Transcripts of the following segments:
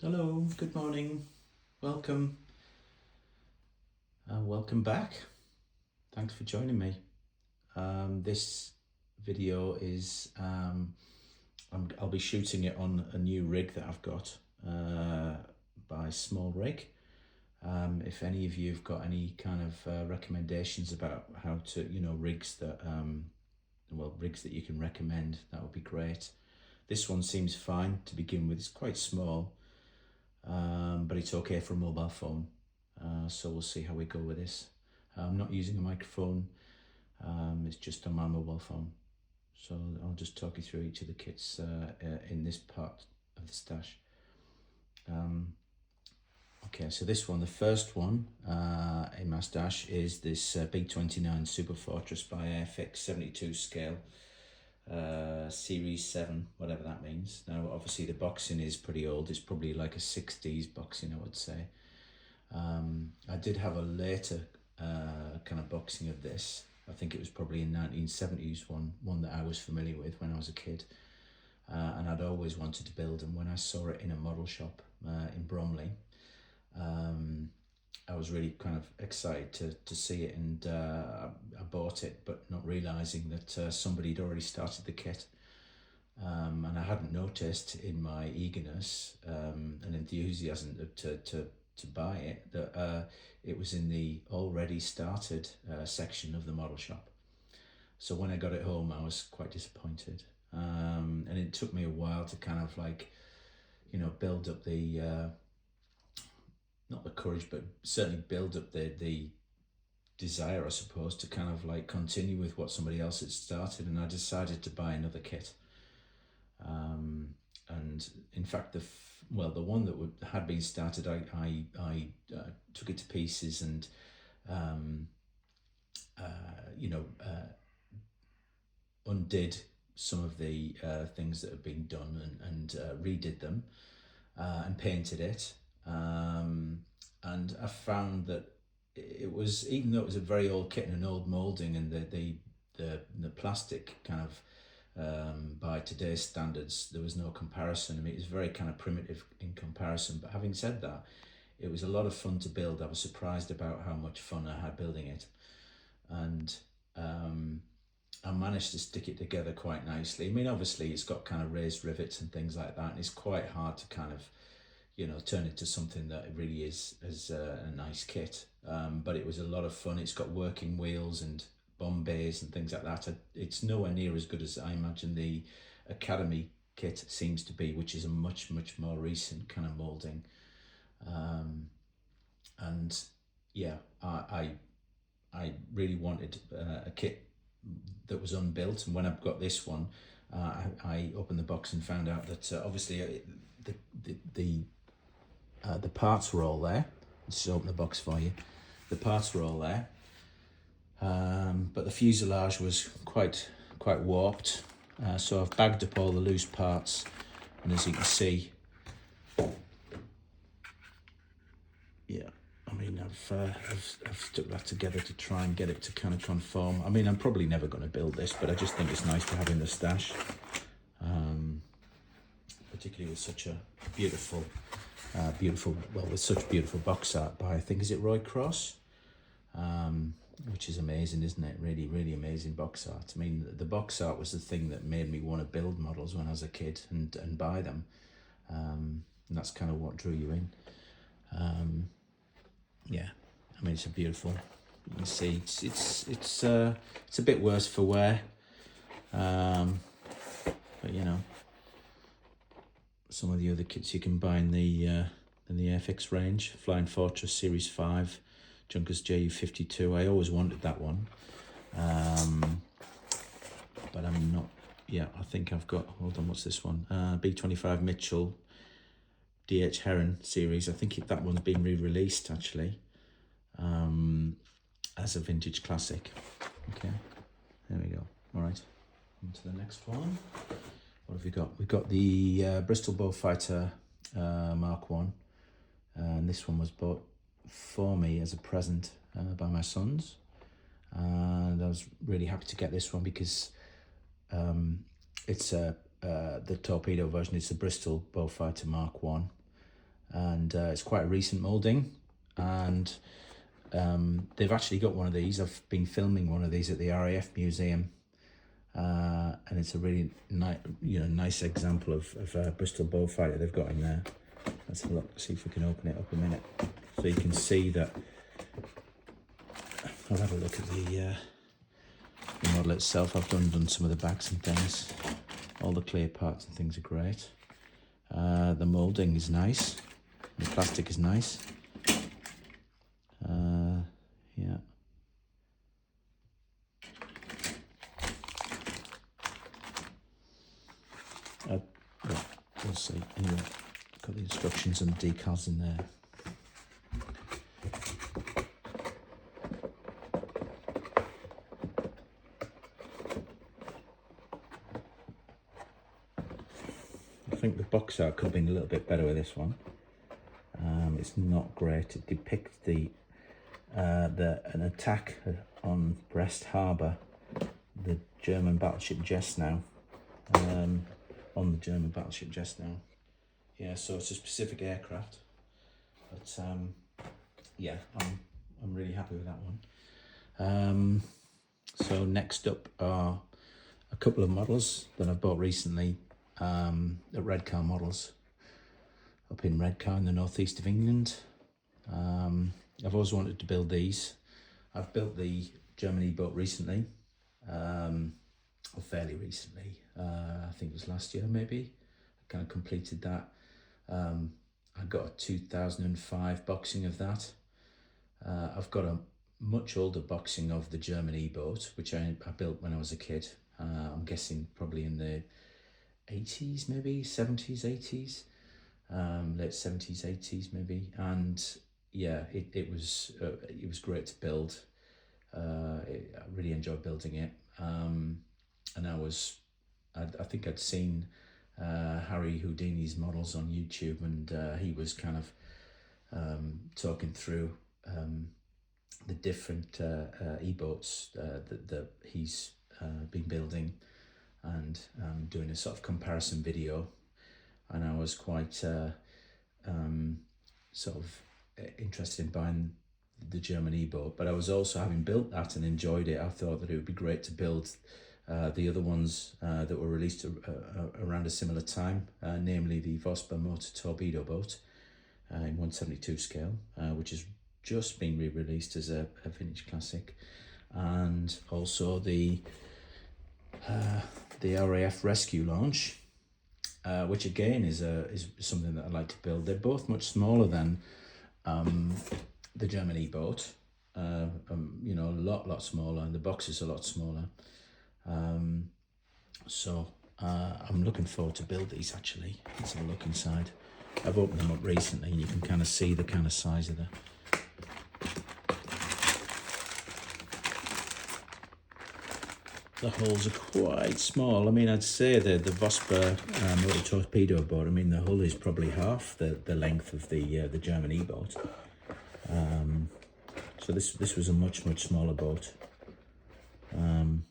Hello, good morning, welcome, welcome back. Thanks for joining me. This video is, I'll be shooting it on a new rig that I've got by Small Rig. If any of you have got any kind of recommendations about how to, rigs that, rigs that you can recommend, that would be great. This one seems fine to begin with. It's quite small. But it's okay for a mobile phone, so we'll see how we go with this. I'm not using a microphone, it's just on my mobile phone, so I'll just talk you through each of the kits in this part of the stash. Okay, so this one, the first one in my stash is this B29 Super Fortress by AFX 72 scale. Series 7, whatever that means. Now obviously the boxing is pretty old. It's probably like a 60s boxing, I would say. I did have a later kind of boxing of this. I think it was probably in 1970s one that I was familiar with when I was a kid, and I'd always wanted to build them. When I saw it in a model shop in Bromley, I was really kind of excited to see it, and I bought it, but not realising that somebody had already started the kit. And I hadn't noticed in my eagerness and enthusiasm to buy it that it was in the already started section of the model shop. So when I got it home, I was quite disappointed. And it took me a while to kind of build up the not the courage, but certainly build up the desire, I suppose, to kind of continue with what somebody else had started. And I decided to buy another kit. And in fact, the one that had been started, I took it to pieces and undid some of the things that had been done and redid them and painted it. And I found that it was, even though it was a very old kit and an old moulding, and the plastic kind of by today's standards, there was no comparison. I mean, it was very kind of primitive in comparison. But having said that, it was a lot of fun to build. I was surprised about how much fun I had building it, and I managed to stick it together quite nicely. I mean, obviously it's got kind of raised rivets and things like that, and it's quite hard to kind of turn it to something that it really is as a nice kit. But it was a lot of fun. It's got working wheels and bomb bays and things like that. It's nowhere near as good as I imagine the Academy kit seems to be, which is a much more recent kind of moulding. And yeah, I really wanted a kit that was unbuilt, and when I've got this one, I opened the box and found out that obviously the parts were all there. Let's just open the box for you. The parts were all there, but the fuselage was quite warped. So I've bagged up all the loose parts, and as you can see, yeah, I mean, I've stuck that together to try and get it to kind of conform. I mean, I'm probably never going to build this, but I just think it's nice to have in the stash, particularly with such a beautiful, with such beautiful box art by, I think, is it Roy Cross? Which is amazing, isn't it? Really amazing box art. I mean, the box art was the thing that made me want to build models when I was a kid and buy them. And that's kind of what drew you in. Yeah, I mean, it's a beautiful. You can see it's a bit worse for wear, but some of the other kits you can buy in the FX range, Flying Fortress Series 5, Junkers JU52. I always wanted that one, but I'm not. Yeah, I think I've got. Hold on, what's this one? B25 Mitchell DH Heron series. I think that one's been re-released actually, as a vintage classic. Okay, there we go. All right, on to the next one. What have we got? We've got the Bristol Beaufighter Mark 1, and this one was bought for me as a present by my sons, and I was really happy to get this one because it's the torpedo version. It's the Bristol Beaufighter Mark 1, and it's quite a recent moulding, and they've actually got one of these. I've been filming one of these at the RAF museum, and it's a really nice example of Bristol Beaufighter they've got in there. Let's have a look, see if we can open it up a minute, so you can see that. I'll have a look at the model itself. I've done some of the backs and things. All the clear parts and things are great. The moulding is nice. The plastic is nice. Yeah. We'll see. Anyway, got the instructions and the decals in there. I think the box art could have been a little bit better with this one. It's not great. It depicts an attack on Brest Harbour, the German battleship Jesnow, on the German battleship Jesnow. Yeah, so it's a specific aircraft, but yeah, I'm really happy with that one. So next up are a couple of models that I've bought recently at Redcar Models up in Redcar in the northeast of England. I've always wanted to build these. I've built the German E-boat recently, or fairly recently. I think it was last year maybe. I kind of completed that. I got a 2005 boxing of that. I've got a much older boxing of the German E-boat, which I built when I was a kid. I'm guessing probably in the 80s, maybe 70s, 80s, late 70s, 80s maybe. And yeah, it was great to build. I really enjoyed building it. And I think I'd seen Harry Houdini's models on YouTube, and he was kind of talking through the different E-boats that he's been building, and doing a sort of comparison video. And I was quite sort of interested in buying the German E-boat, but I was also, having built that and enjoyed it, I thought that it would be great to build the other ones that were released around a similar time, namely the Vosper motor torpedo boat in 172 scale, which has just been re-released as a vintage classic, and also the RAF rescue launch, which again is something that I'd like to build. They're both much smaller than the German E-boat, a lot smaller, and the box is a lot smaller. So I'm looking forward to build these actually. Let's have a look inside. I've opened them up recently, and you can kind of see the kind of size of the holes are quite small. I mean, I'd say that the Vosper motor torpedo boat, I mean, the hull is probably half the length of the German E-boat. So this was a much smaller boat. And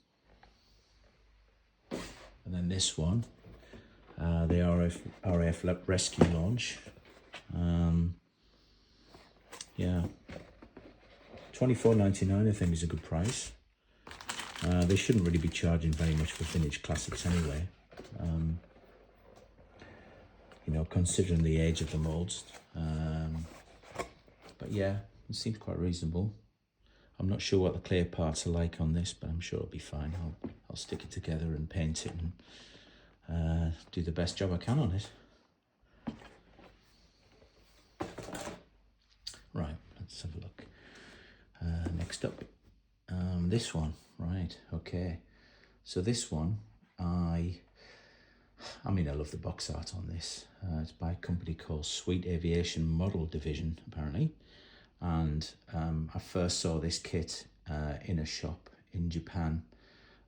then this one, the RAF rescue launch. Yeah, $24.99 I think is a good price. They shouldn't really be charging very much for vintage classics anyway. Considering the age of the molds. But yeah, it seems quite reasonable. I'm not sure what the clear parts are like on this, but I'm sure it'll be fine. I'll stick it together and paint it and do the best job I can on it. Right, let's have a look. Next up, this one. Right, okay. So this one, I love the box art on this. It's by a company called Sweet Aviation Model Division, apparently. And I first saw this kit in a shop in Japan,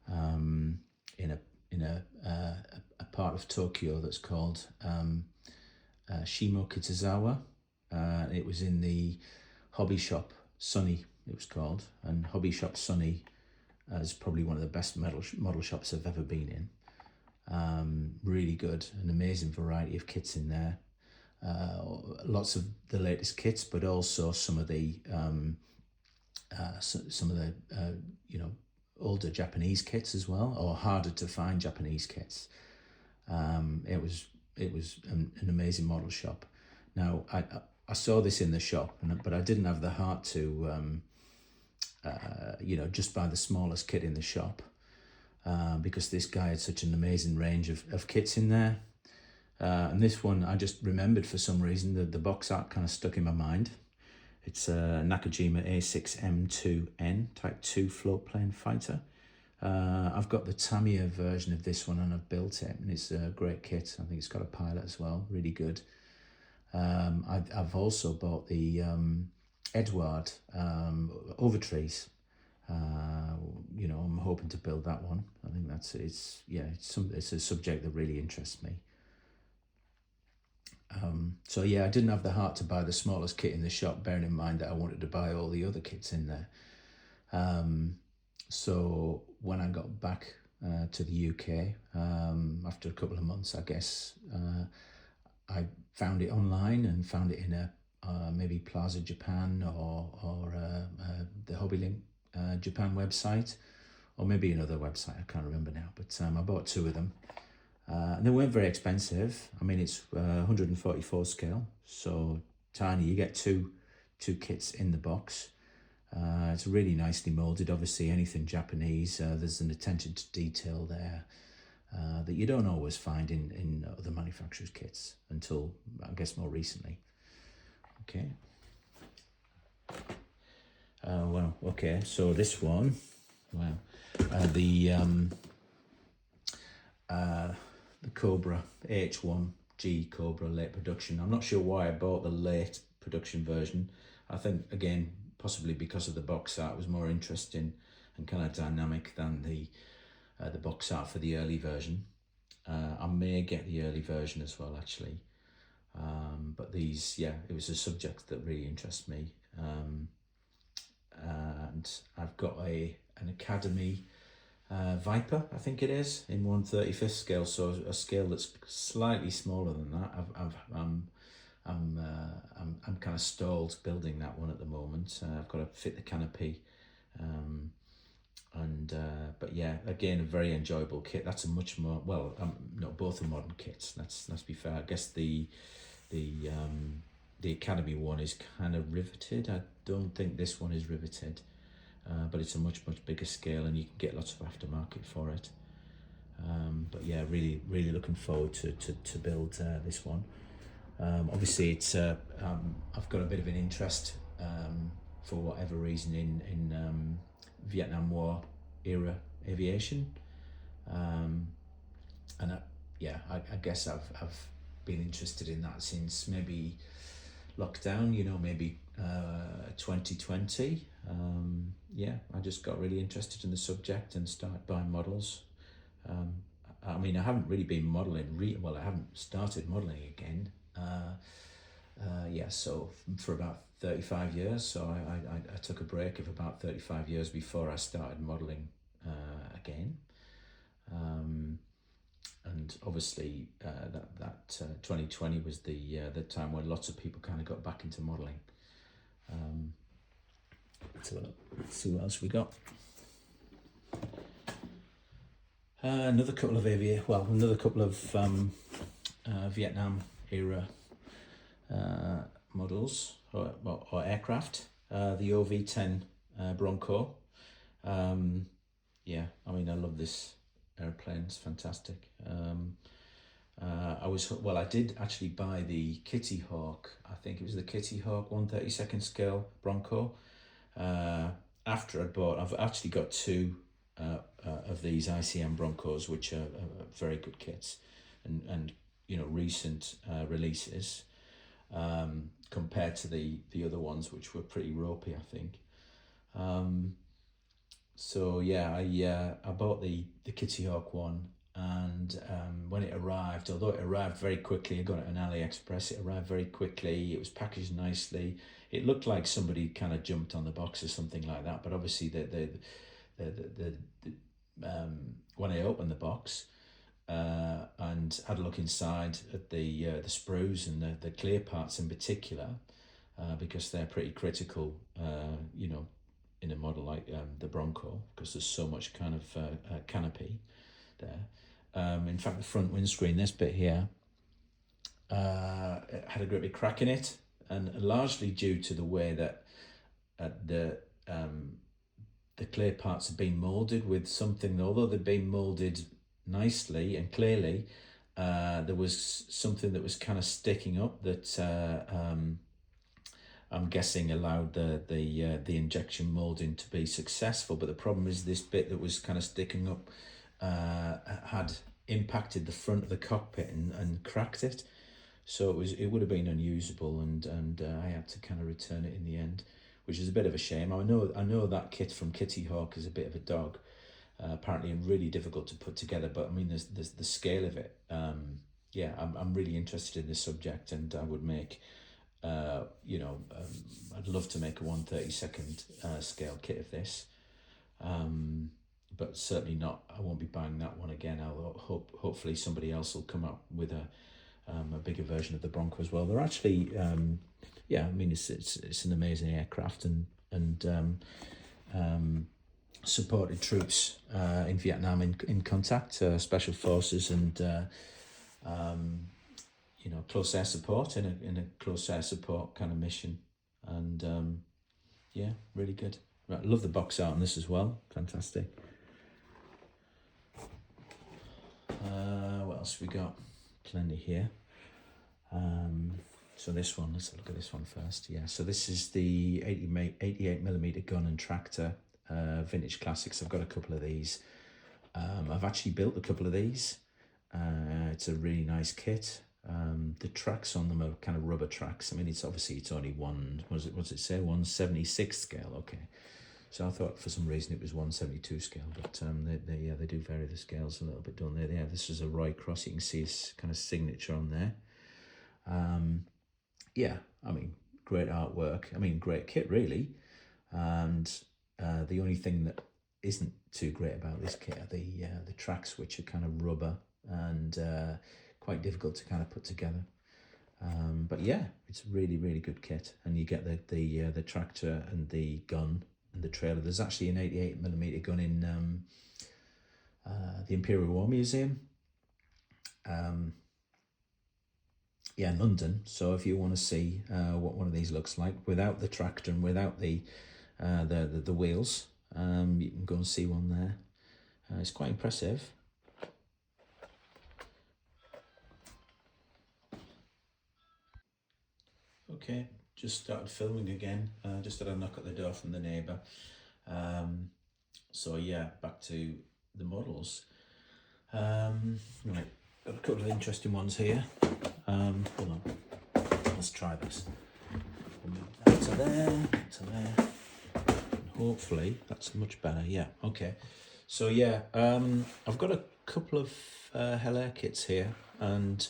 in a part of Tokyo that's called Shimo Kitazawa. It was in the hobby shop Sunny, it was called, and hobby shop Sunny is probably one of the best model shops I've ever been in. Really good, an amazing variety of kits in there. lots of the latest kits, but also some of the you know, older Japanese kits as well, or harder to find Japanese kits. It was an amazing model shop. Now I saw this in the shop, but I didn't have the heart to you know, just buy the smallest kit in the shop, because this guy had such an amazing range of kits in there. And this one I just remembered for some reason. The box art kind of stuck in my mind. It's a Nakajima A6M2N Type 2 float plane fighter. I've got the Tamiya version of this one and I've built it, and it's a great kit. I think it's got a pilot as well, really good. I've also bought the Edward Overtrees. You know, I'm hoping to build that one. I think it's a subject that really interests me. So yeah, I didn't have the heart to buy the smallest kit in the shop, bearing in mind that I wanted to buy all the other kits in there. So when I got back to the UK, after a couple of months, I guess, I found it online and found it in a maybe Plaza Japan or the Hobbylink Japan website, or maybe another website, I can't remember now, but I bought two of them. And they weren't very expensive. I mean, it's 144 scale, so tiny. You get two kits in the box. It's really nicely molded. Obviously, anything Japanese, there's an attention to detail there that you don't always find in other manufacturers' kits until, I guess, more recently. Okay. Well, okay. So this one, wow, the Cobra H1G Cobra late production. I'm not sure why I bought the late production version. I think, again, possibly because of the box art was more interesting and kind of dynamic than the box art for the early version. I may get the early version as well, actually. But these, yeah, it was a subject that really interests me. And I've got an Academy Viper, I think it is, in 1/35th scale, so a scale that's slightly smaller than that. I'm kind of stalled building that one at the moment. I've got to fit the canopy, but yeah, again, a very enjoyable kit. That's a much more, well, no, both are modern kits. Let's be fair. I guess the Academy one is kind of riveted. I don't think this one is riveted. But it's a much bigger scale, and you can get lots of aftermarket for it. But yeah, really looking forward to build this one. Obviously, it's I've got a bit of an interest for whatever reason in Vietnam War era aviation, and I guess I've been interested in that since maybe lockdown. You know, maybe 2020. Yeah, I just got really interested in the subject and started buying models. I mean, I haven't really been modelling, well, I haven't started modelling again. Yeah, so for about 35 years. So I took a break of about 35 years before I started modelling again. And obviously that 2020 was the time when lots of people kind of got back into modelling. So let's see what else we got. Another couple of Vietnam era models or aircraft. The OV-10 Bronco. Yeah, I mean, I love this airplane. It's fantastic. I did actually buy the Kitty Hawk. I think it was the Kitty Hawk 1/32nd scale Bronco. After I've actually got two of these ICM Broncos, which are very good kits, and you know, recent releases compared to the other ones, which were pretty ropey, I think. So yeah, I bought the Kitty Hawk one, and when it arrived, although it arrived very quickly, I got it on AliExpress. It arrived very quickly. It was packaged nicely. It looked like somebody kind of jumped on the box or something like that. But obviously, when I opened the box, and had a look inside at the sprues and the clear parts in particular, because they're pretty critical, you know, in a model like the Bronco, because there's so much kind of canopy there. In fact, the front windscreen, this bit here, it had a great big crack in it, and largely due to the way that the clear parts have been moulded with something, although they've been moulded nicely and clearly, there was something that was kind of sticking up that I'm guessing allowed the injection moulding to be successful. But the problem is this bit that was kind of sticking up had impacted the front of the cockpit and cracked it. So it would have been unusable, and I had to kind of return it in the end, which is a bit of a shame. I know that kit from Kitty Hawk is a bit of a dog, apparently, and really difficult to put together. But I mean, there's the scale of it. Yeah, I'm really interested in this subject, and I would make, you know, I'd love to make a 1/32 scale kit of this. But certainly not. I won't be buying that one again. Hopefully somebody else will come up with a bigger version of the Bronco as well. They're actually, yeah, I mean, it's an amazing aircraft, and supported troops in Vietnam in contact, special forces, and you know, close air support in a close air support kind of mission, and yeah, really good. Right, I love the box art on this as well. Fantastic. What else we got? Plenty here. So this one, let's look at this one first. Yeah, so this is the 88mm gun and tractor, vintage classics. I've got a couple of these. I've actually built a couple of these. It's a really nice kit. The tracks on them are kind of rubber tracks. I mean, it's only one. What's it say? 1/76 scale. Okay. So I thought for some reason it was 1/72 scale, but they do vary the scales a little bit, don't they? Yeah, this is a Roy Cross. You can see his kind of signature on there. Yeah, I mean, great artwork. I mean, great kit, really. And the only thing that isn't too great about this kit are the tracks, which are kind of rubber and quite difficult to kind of put together. But yeah, it's a really, really good kit, and you get the tractor and the gun and the trailer. There's actually an 88mm gun in the Imperial War Museum. Yeah, in London. So if you want to see what one of these looks like without the tractor and without the wheels, you can go and see one there. It's quite impressive. Okay, just started filming again. Just had a knock at the door from the neighbour. So yeah, back to the models. Right, got a couple of interesting ones here. Hold on, let's try this. That to there, to there. And hopefully that's much better. Yeah, okay. So yeah, I've got a couple of Hell Air kits here, and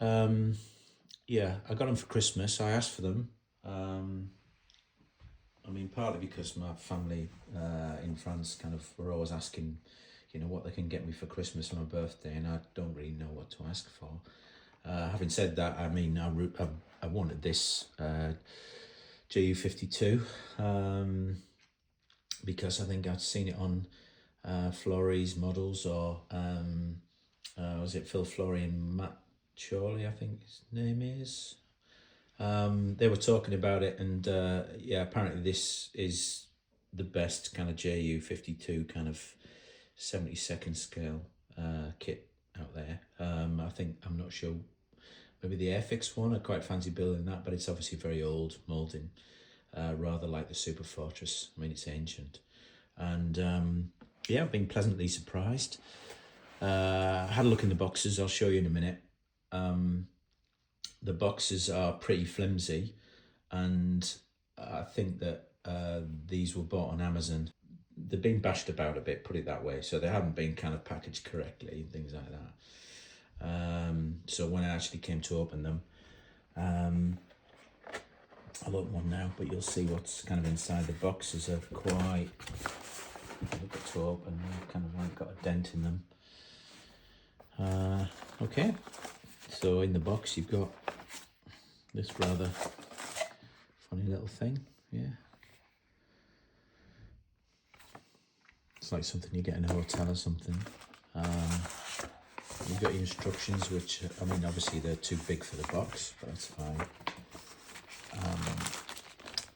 yeah, I got them for Christmas. I asked for them. I mean, partly because my family in France kind of were always asking, you know, what they can get me for Christmas on my birthday, and I don't really know what to ask for. Having said that, I mean, I wanted this JU-52 because I think I'd seen it on Florey's models, or was it Phil Florey and Matt Chorley, I think his name is. They were talking about it, and yeah, apparently this is the best kind of JU-52 kind of 72nd scale kit out there. I think, I'm not sure, maybe the Airfix one, I quite fancy building that, but it's obviously very old moulding, rather like the Super Fortress. I mean, it's ancient. And yeah, I've been pleasantly surprised. I had a look in the boxes, I'll show you in a minute. The boxes are pretty flimsy, and I think that these were bought on Amazon. They've been bashed about a bit, put it that way, so they haven't been kind of packaged correctly and things like that. So when I actually came to open them, I'll open one now, but you'll see what's kind of inside. The boxes are quite difficult to open. They've kind of like got a dent in them. Okay, so in the box you've got this rather funny little thing. Yeah, it's like something you get in a hotel or something. You've got your instructions, which, I mean, obviously they're too big for the box, but that's fine.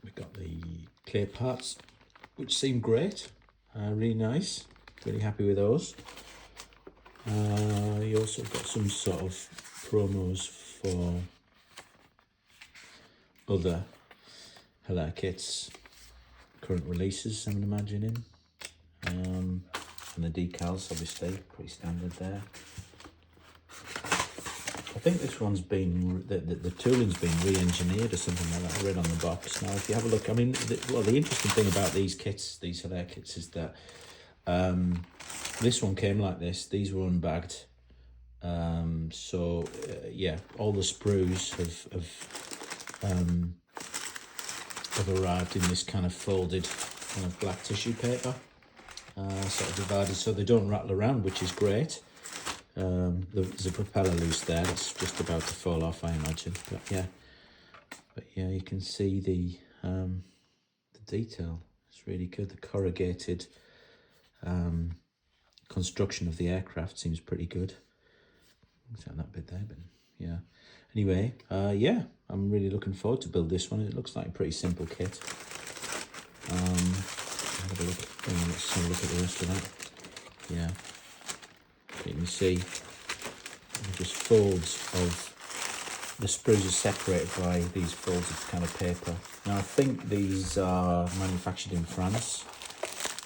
We've got the clear parts, which seem great, really nice, really happy with those. You also got some sort of promos for other Hilaire kits, current releases, I'm imagining. And the decals, obviously, pretty standard there. I think this one's been, the tooling's been re-engineered or something like that. I read on the box. Now, if you have a look, I mean, the interesting thing about these kits, these Hilaire kits, is that this one came like this. These were unbagged. Yeah, all the sprues have arrived in this kind of folded kind of black tissue paper, sort of divided so they don't rattle around, which is great. There's a propeller loose there that's just about to fall off, I imagine. But yeah, you can see the detail. It's really good. The corrugated construction of the aircraft seems pretty good. Except that bit there, but yeah. Anyway, yeah, I'm really looking forward to build this one. It looks like a pretty simple kit. Have a look. Let's have a look at the rest of that. Yeah, you can see just folds of the sprues are separated by these folds of kind of paper. Now I think these are manufactured in France,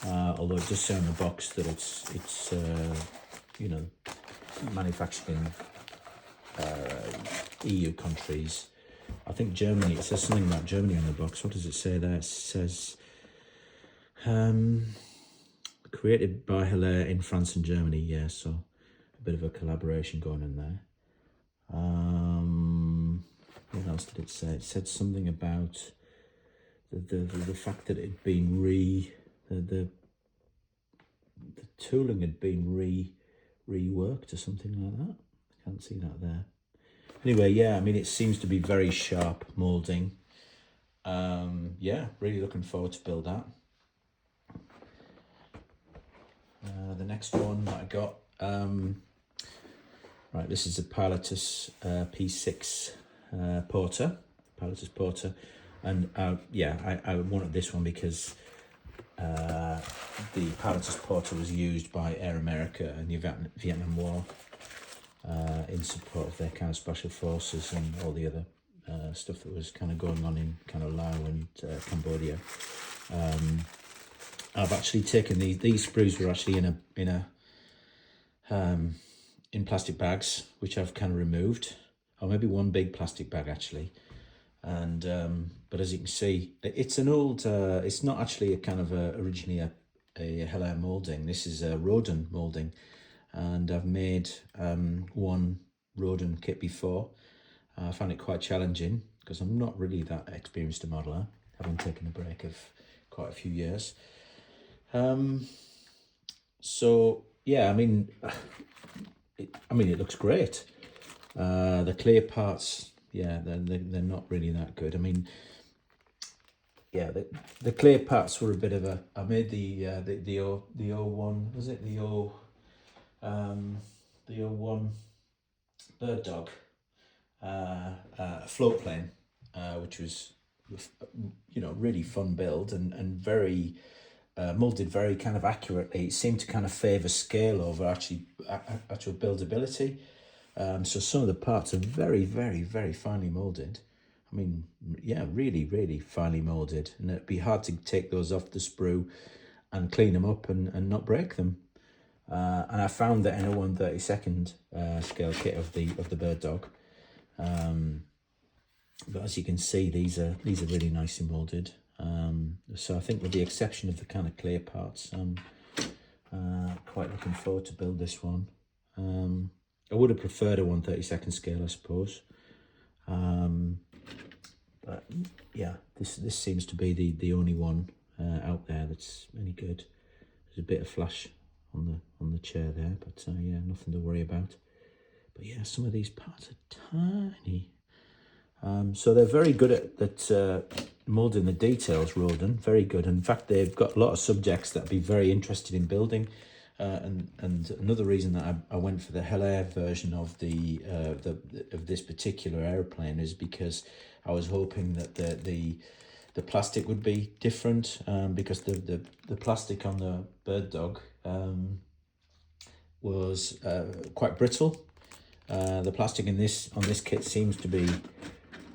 although it does say on the box that it's you know, manufactured in EU countries. I think Germany, it says something about Germany on the box. What does it say there? It says created by Hilaire in France and Germany. Yeah, so a bit of a collaboration going in there. What else did it say? It said something about the fact that it'd been the tooling had been reworked or something like that. I can't see that there. Anyway, yeah, I mean, it seems to be very sharp moulding. Yeah, really looking forward to build that. The next one that I got, right, this is a Pilatus P6 Porter, Pilatus Porter, and yeah, I wanted this one because the Pilatus Porter was used by Air America in the Vietnam War in support of their kind of special forces and all the other stuff that was kind of going on in kind of Laos and Cambodia. I've actually taken these sprues were actually in plastic bags, which I've kind of removed, or maybe one big plastic bag actually. And but as you can see, it's an old. It's not actually a kind of originally a Hilaire moulding. This is a Rodin moulding, and I've made one Rodin kit before. I found it quite challenging because I'm not really that experienced a modeller, having taken a break of quite a few years. So yeah, I mean, it looks great. The clear parts, yeah, they're not really that good. I mean, yeah, the clear parts were a bit of a. I made the O1, was it the O1 bird dog float plane, which was, you know, really fun build and very moulded very kind of accurately. It seemed to kind of favour scale over actual buildability. So some of the parts are very, very, very finely moulded. I mean, yeah, really, really finely moulded, and it'd be hard to take those off the sprue and clean them up and not break them. And I found that in a 1/32 scale kit of the bird dog. But as you can see, these are really nicely moulded. So I think with the exception of the kind of clear parts, I'm quite looking forward to build this one. I would have preferred a 1/32 scale, I suppose. But yeah, this seems to be the only one out there that's any good. There's a bit of flash on the chair there, but yeah, nothing to worry about. But yeah, some of these parts are tiny. So they're very good at moulding the details, Roden. Very good. In fact, they've got a lot of subjects that I'd be very interested in building. And another reason that I went for the Hell Air version of of this particular aeroplane is because I was hoping that the plastic would be different, because the plastic on the bird dog was quite brittle. The plastic on this kit seems to be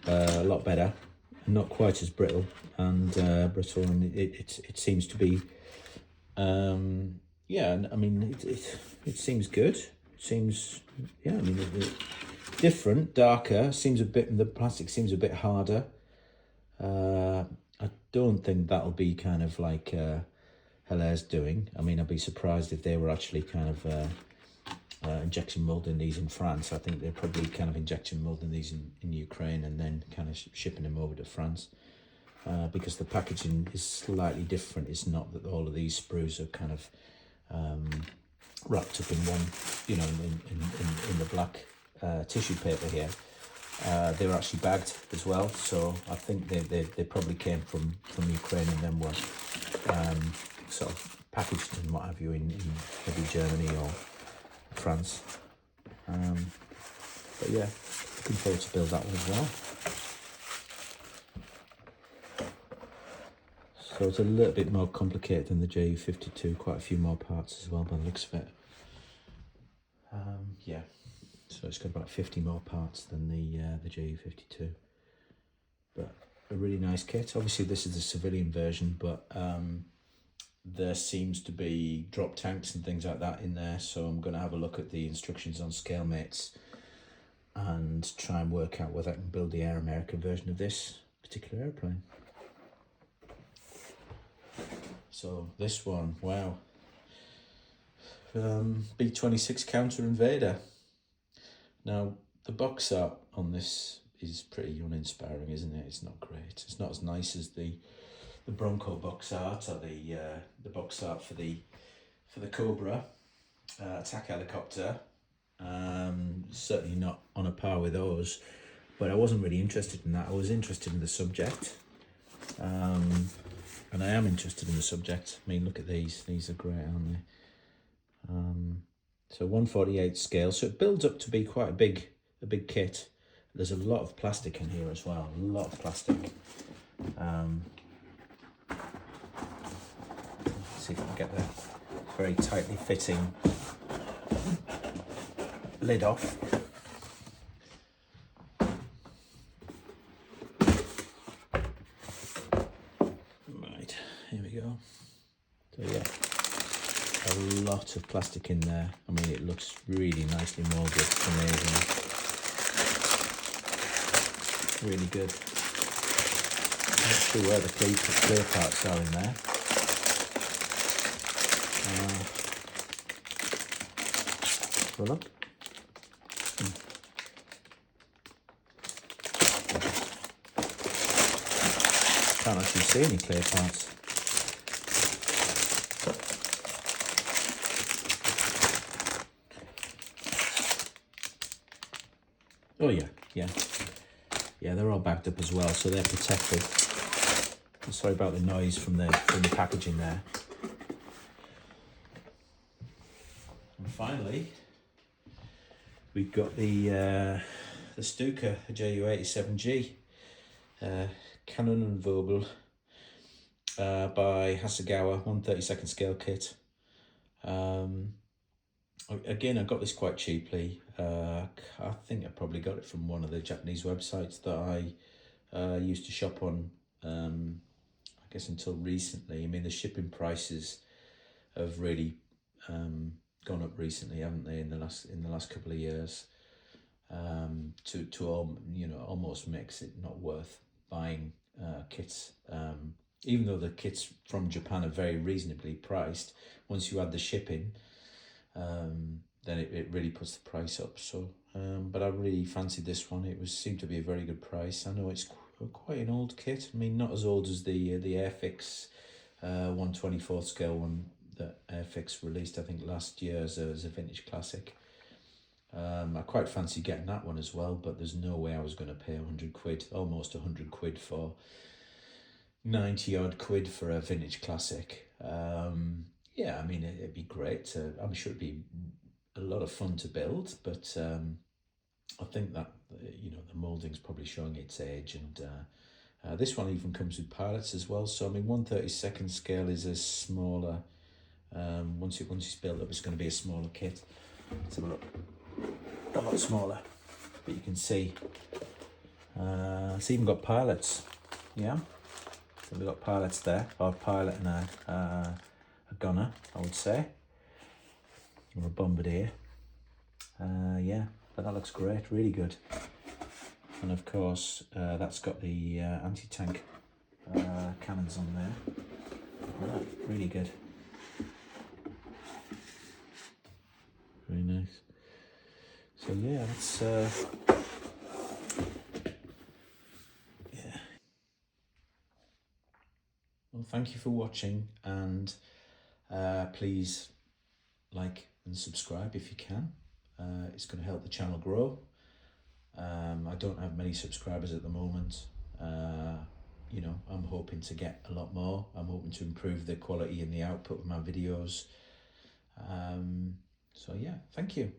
a lot better, not quite as brittle and and it seems to be yeah. I mean it seems good. It seems, yeah. I mean different, darker. Seems a bit. The plastic seems a bit harder. I don't think that'll be kind of like Helaire's doing. I mean, I'd be surprised if they were actually kind of injection molding these in France. I think they're probably kind of injection molding these in Ukraine and then kind of shipping them over to France, because the packaging is slightly different. It's not that all of these sprues are kind of wrapped up in one, you know, in the black tissue paper here. They were actually bagged as well, so I think they probably came from Ukraine and then were sort of packaged and what have you in maybe Germany or France. But yeah, looking forward to build that one as well. So it's a little bit more complicated than the Ju-52, quite a few more parts as well by the looks of it. Yeah, so it's got about 50 more parts than the Ju-52. But a really nice kit. Obviously this is the civilian version, but there seems to be drop tanks and things like that in there, so I'm going to have a look at the instructions on ScaleMates and try and work out whether I can build the Air America version of this particular airplane. So this one, wow, B-26 Counter Invader. Now the box art on this is pretty uninspiring, isn't it? It's not great. It's not as nice as the Bronco box art or the box art for the Cobra attack helicopter. Certainly not on a par with those, but I wasn't really interested in that. I was interested in the subject, and I am interested in the subject. I mean, look at these are great, aren't they? So 1/48 scale, so it builds up to be quite a big kit. There's a lot of plastic in here as well, a lot of plastic. See if I can get the very tightly fitting lid off. Right, here we go. So yeah, a lot of plastic in there. I mean, it looks really nicely molded. It's amazing. Really good. I'm not sure where the clear parts are in there. Have a look. Can't actually see any clear parts. Oh yeah, they're all bagged up as well, so they're protected. I'm sorry about the noise from the packaging there. And finally, we've got the Stuka Ju-87G Cannon and Vogel by Hasegawa, 1/32 scale kit. Again, I got this quite cheaply. I think I probably got it from one of the Japanese websites that I used to shop on, I guess until recently. I mean, the shipping prices have really gone up recently, haven't they, in the last couple of years, to all, you know, almost makes it not worth buying kits, even though the kits from Japan are very reasonably priced. Once you add the shipping, then it really puts the price up. So but I really fancied this one. It seemed to be a very good price. I know it's quite an old kit. I mean, not as old as the Airfix 1/24 scale one that Airfix released, I think, last year as a vintage classic. I quite fancy getting that one as well, but there's no way I was going to pay 100 quid, almost 100 quid for 90 odd quid for a vintage classic. Yeah, I mean, it'd be great to, I'm sure it'd be a lot of fun to build, but I think that, you know, the moulding's probably showing its age, and this one even comes with pilots as well. So I mean, 1/32 scale is a smaller. Once it's built up, it's going to be a smaller kit. Let's have a look. A lot smaller, but you can see. It's even got pilots. Yeah. So we've got pilots there, or a pilot and a gunner, I would say, or a bombardier. Yeah, but that looks great, really good. And of course, that's got the anti-tank cannons on there. Yeah, really good. Very nice. So yeah, that's yeah. Well, thank you for watching, and please like and subscribe if you can. It's going to help the channel grow. I don't have many subscribers at the moment. You know, I'm hoping to get a lot more. I'm hoping to improve the quality and the output of my videos. So yeah, thank you.